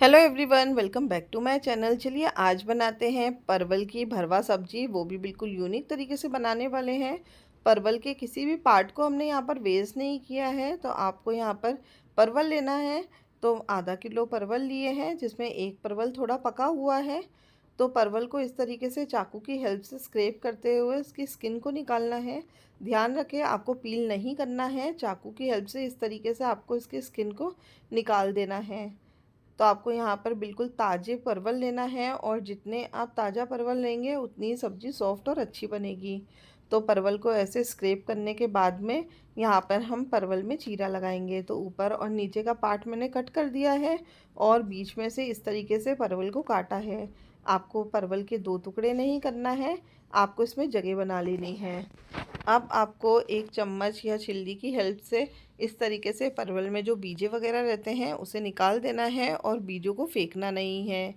Hello everyone, welcome back to my channel. चलिए आज बनाते हैं परवल की भरवा सब्जी, वो भी बिल्कुल यूनिक तरीके से बनाने वाले हैं। परवल के किसी भी पार्ट को हमने यहाँ पर वेस्ट नहीं किया है। तो आपको यहाँ पर परवल लेना है। तो आधा किलो परवल लिए हैं, जिसमें एक परवल थोड़ा पका हुआ है। तो परवल को इस तरीके से चाकू की हेल्प से स्क्रैप करते हुए उसकी स्किन को निकालना है। ध्यान रखें, आपको पील नहीं करना है। चाकू की हेल्प से इस तरीके से आपको इसकी स्किन को निकाल देना है। तो आपको यहाँ पर बिल्कुल ताज़े परवल लेना है, और जितने आप ताज़ा परवल लेंगे उतनी ही सब्ज़ी सॉफ्ट और अच्छी बनेगी। तो परवल को ऐसे स्क्रैप करने के बाद में यहाँ पर हम परवल में चीरा लगाएंगे। तो ऊपर और नीचे का पार्ट मैंने कट कर दिया है, और बीच में से इस तरीके से परवल को काटा है। आपको परवल के दो टुकड़े नहीं करना है, आपको इसमें जगह बना लेनी है। अब आपको एक चम्मच या छिल्ली की हेल्प से इस तरीके से परवल में जो बीजे वगैरह रहते हैं उसे निकाल देना है, और बीजों को फेंकना नहीं है।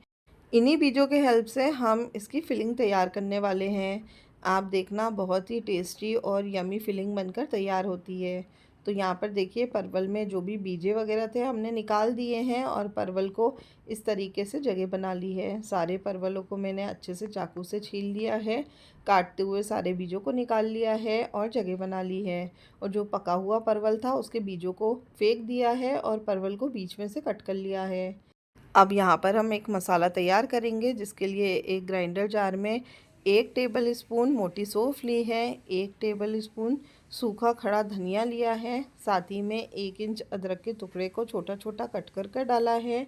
इन्हीं बीजों के हेल्प से हम इसकी फिलिंग तैयार करने वाले हैं। आप देखना, बहुत ही टेस्टी और यमी फिलिंग बनकर तैयार होती है। तो यहाँ पर देखिए, परवल में जो भी बीजे वगैरह थे हमने निकाल दिए हैं, और परवल को इस तरीके से जगह बना ली है। सारे परवलों को मैंने अच्छे से चाकू से छील लिया है, काटते हुए सारे बीजों को निकाल लिया है और जगह बना ली है। और जो पका हुआ परवल था उसके बीजों को फेंक दिया है, और परवल को बीच में से कट कर लिया है। अब यहाँ पर हम एक मसाला तैयार करेंगे, जिसके लिए एक ग्राइंडर जार में 1 टेबल स्पून मोटी सौंफ ली है, 1 टेबल स्पून सूखा खड़ा धनिया लिया है, साथ ही में 1 इंच अदरक के टुकड़े को छोटा छोटा कट कर डाला है,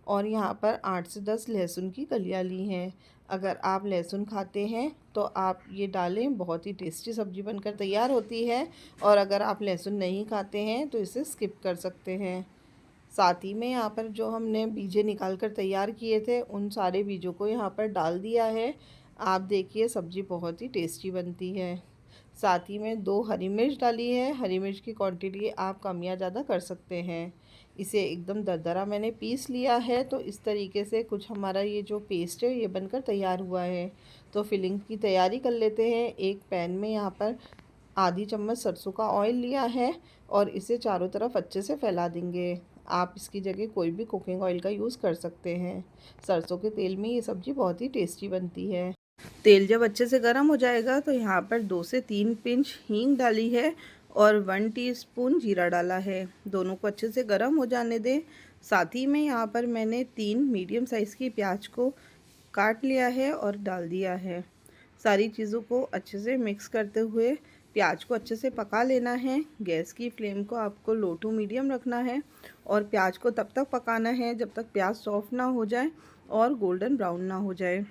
और यहाँ पर 8 से 10 लहसुन की कलियाँ ली हैं। अगर आप लहसुन खाते हैं तो आप ये डालें, बहुत ही टेस्टी सब्ज़ी बनकर तैयार होती है। और अगर आप लहसुन नहीं खाते हैं तो इसे स्किप कर सकते हैं। साथ ही में यहाँ पर जो हमने बीजे निकाल कर तैयार किए थे, उन सारे बीजों को यहाँ पर डाल दिया है। आप देखिए, सब्ज़ी बहुत ही टेस्टी बनती है। साथ ही में 2 हरी मिर्च डाली है। हरी मिर्च की क्वांटिटी आप कम या ज़्यादा कर सकते हैं। इसे एकदम दरदरा मैंने पीस लिया है। तो इस तरीके से कुछ हमारा ये जो पेस्ट है ये बनकर तैयार हुआ है। तो फिलिंग की तैयारी कर लेते हैं। एक पैन में यहाँ पर आधी चम्मच सरसों का ऑयल लिया है, और इसे चारों तरफ अच्छे से फैला देंगे। आप इसकी जगह कोई भी कुकिंग ऑयल का यूज़ कर सकते हैं। सरसों के तेल में ये सब्ज़ी बहुत ही टेस्टी बनती है। तेल जब अच्छे से गर्म हो जाएगा तो यहाँ पर 2 से 3 पिंच हींग डाली है, और 1 टीस्पून जीरा डाला है। दोनों को अच्छे से गर्म हो जाने दें। साथ ही में यहाँ पर मैंने 3 मीडियम साइज़ की प्याज को काट लिया है और डाल दिया है। सारी चीज़ों को अच्छे से मिक्स करते हुए प्याज को अच्छे से पका लेना है। गैस की फ्लेम को आपको लो टू मीडियम रखना है, और प्याज को तब तक पकाना है जब तक प्याज सॉफ्ट ना हो जाए और गोल्डन ब्राउन ना हो जाए।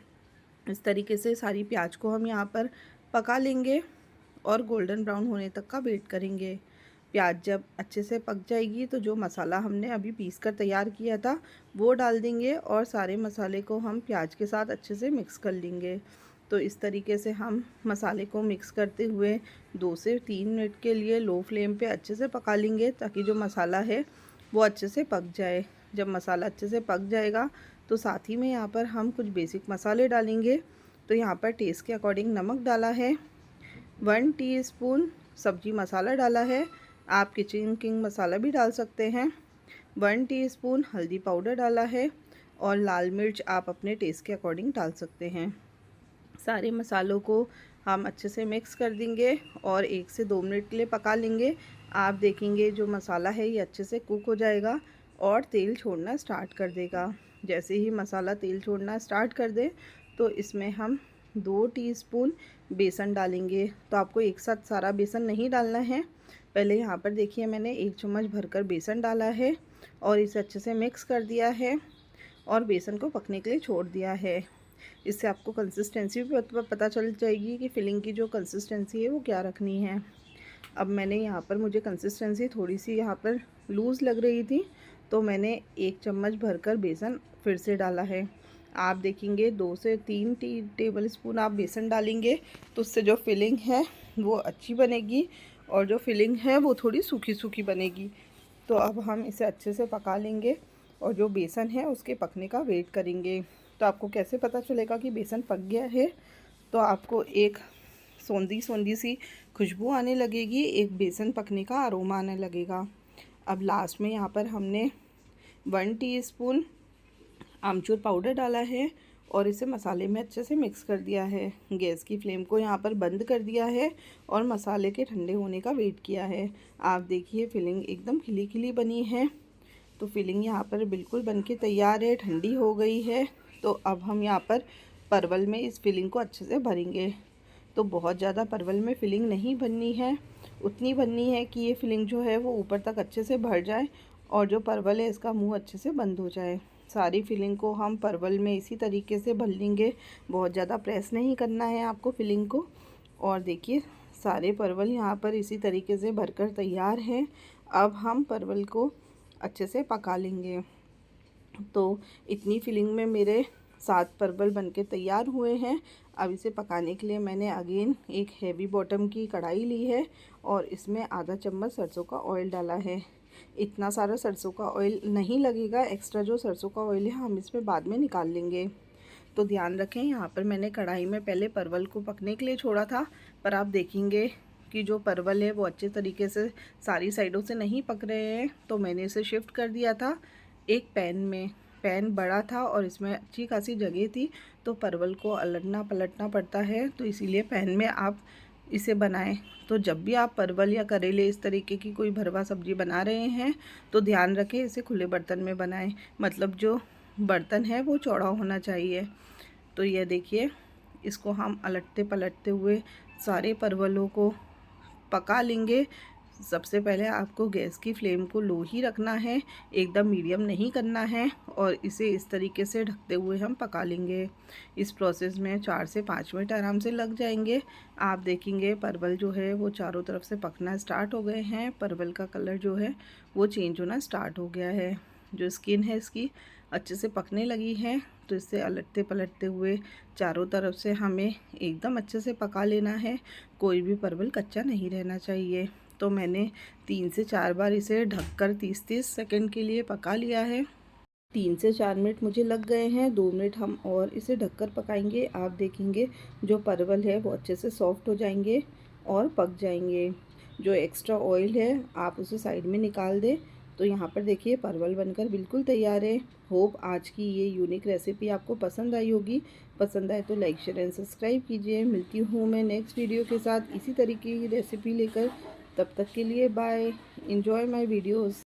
इस तरीके से सारी प्याज को हम यहाँ पर पका लेंगे, और गोल्डन ब्राउन होने तक का वेट करेंगे। प्याज जब अच्छे से पक जाएगी तो जो मसाला हमने अभी पीस कर तैयार किया था वो डाल देंगे, और सारे मसाले को हम प्याज के साथ अच्छे से मिक्स कर लेंगे। तो इस तरीके से हम मसाले को मिक्स करते हुए 2 से 3 मिनट के लिए लो फ्लेम पे अच्छे से पका लेंगे, ताकि जो मसाला है वो अच्छे से पक जाए। जब मसाला अच्छे से पक जाएगा तो साथ ही में यहाँ पर हम कुछ बेसिक मसाले डालेंगे। तो यहाँ पर टेस्ट के अकॉर्डिंग नमक डाला है, 1 टीस्पून सब्जी मसाला डाला है, आप किचन किंग मसाला भी डाल सकते हैं, 1 टीस्पून हल्दी पाउडर डाला है, और लाल मिर्च आप अपने टेस्ट के अकॉर्डिंग डाल सकते हैं। सारे मसालों को हम अच्छे से मिक्स कर देंगे, और 1 से 2 मिनट के लिए पका लेंगे। आप देखेंगे जो मसाला है ये अच्छे से कुक हो जाएगा और तेल छोड़ना स्टार्ट कर देगा। जैसे ही मसाला तेल छोड़ना स्टार्ट कर दे तो इसमें हम 2 टीस्पून बेसन डालेंगे। तो आपको एक साथ सारा बेसन नहीं डालना है। पहले यहाँ पर देखिए, मैंने 1 चम्मच भरकर बेसन डाला है, और इसे अच्छे से मिक्स कर दिया है, और बेसन को पकने के लिए छोड़ दिया है। इससे आपको कंसिस्टेंसी भी पता चल जाएगी कि फिलिंग की जो कंसिस्टेंसी है वो क्या रखनी है। अब मैंने यहाँ पर, मुझे कंसिस्टेंसी थोड़ी सी यहाँ पर लूज़ लग रही थी, तो मैंने 1 चम्मच भरकर बेसन फिर से डाला है। आप देखेंगे 2 से 3 टेबल स्पून आप बेसन डालेंगे तो उससे जो फिलिंग है वो अच्छी बनेगी, और जो फिलिंग है वो थोड़ी सूखी सूखी बनेगी। तो अब हम इसे अच्छे से पका लेंगे, और जो बेसन है उसके पकने का वेट करेंगे। तो आपको कैसे पता चलेगा कि बेसन पक गया है? तो आपको एक सोंधी सोंधी सी खुशबू आने लगेगी, एक बेसन पकने का अरोमा आने लगेगा। अब लास्ट में यहाँ पर हमने 1 टीस्पून आमचूर पाउडर डाला है और इसे मसाले में अच्छे से मिक्स कर दिया है। गैस की फ्लेम को यहाँ पर बंद कर दिया है और मसाले के ठंडे होने का वेट किया है। आप देखिए फिलिंग एकदम खिली खिली बनी है। तो फिलिंग यहाँ पर बिल्कुल बनके तैयार है, ठंडी हो गई है। तो अब हम यहाँ पर परवल में इस फिलिंग को अच्छे से भरेंगे। तो बहुत ज़्यादा परवल में फिलिंग नहीं भरनी है, उतनी भरनी है कि ये फिलिंग जो है वो ऊपर तक अच्छे से भर जाए और जो परवल है इसका मुंह अच्छे से बंद हो जाए। सारी फिलिंग को हम परवल में इसी तरीके से भर लेंगे, बहुत ज़्यादा प्रेस नहीं करना है आपको फिलिंग को। और देखिए सारे परवल यहाँ पर इसी तरीके से भरकर तैयार हैं। अब हम परवल को अच्छे से पका लेंगे। तो इतनी फिलिंग में मेरे 7 परवल बनके तैयार हुए हैं। अब इसे पकाने के लिए मैंने अगेन एक हैवी बॉटम की कढ़ाई ली है और इसमें आधा चम्मच सरसों का ऑयल डाला है। इतना सारा सरसों का ऑयल नहीं लगेगा, एक्स्ट्रा जो सरसों का ऑयल है हम इसमें बाद में निकाल लेंगे। तो ध्यान रखें, यहाँ पर मैंने कढ़ाई में पहले परवल को पकने के लिए छोड़ा था, पर आप देखेंगे कि जो परवल है वो अच्छे तरीके से सारी साइडों से नहीं पक रहे हैं। तो मैंने इसे शिफ्ट कर दिया था एक पैन में। पैन बड़ा था और इसमें अच्छी खासी जगह थी, तो परवल को अलटना पलटना पड़ता है, तो इसीलिए पैन में आप इसे बनाएं। तो जब भी आप परवल या करेले इस तरीके की कोई भरवा सब्जी बना रहे हैं तो ध्यान रखें इसे खुले बर्तन में बनाएं, मतलब जो बर्तन है वो चौड़ा होना चाहिए। तो ये देखिए इसको हम अलटते पलटते हुए सारे परवलों को पका लेंगे। सबसे पहले आपको गैस की फ्लेम को लो ही रखना है, एकदम मीडियम नहीं करना है, और इसे इस तरीके से ढकते हुए हम पका लेंगे। इस प्रोसेस में 4 से 5 मिनट आराम से लग जाएंगे। आप देखेंगे परवल जो है वो चारों तरफ से पकना स्टार्ट हो गए हैं, परवल का कलर जो है वो चेंज होना स्टार्ट हो गया है, जो स्किन है इसकी अच्छे से पकने लगी है। तो इसे अलटते पलटते हुए चारों तरफ से हमें एकदम अच्छे से पका लेना है, कोई भी परवल कच्चा नहीं रहना चाहिए। तो मैंने 3 से 4 बार इसे ढककर 30-30 सेकंड के लिए पका लिया है। 3 से 4 मिनट मुझे लग गए हैं, 2 मिनट हम और इसे ढककर पकाएंगे। आप देखेंगे जो परवल है वो अच्छे से सॉफ्ट हो जाएंगे और पक जाएंगे। जो एक्स्ट्रा ऑयल है आप उसे साइड में निकाल दें। तो यहाँ पर देखिए परवल बनकर बिल्कुल तैयार है। होप आज की ये यूनिक रेसिपी आपको पसंद आई होगी। पसंद आए तो लाइक शेयर एंड सब्सक्राइब कीजिए। मिलती हूँ मैं नेक्स्ट वीडियो के साथ इसी तरीके की रेसिपी लेकर। तब तक के लिए बाय। Enjoy my videos.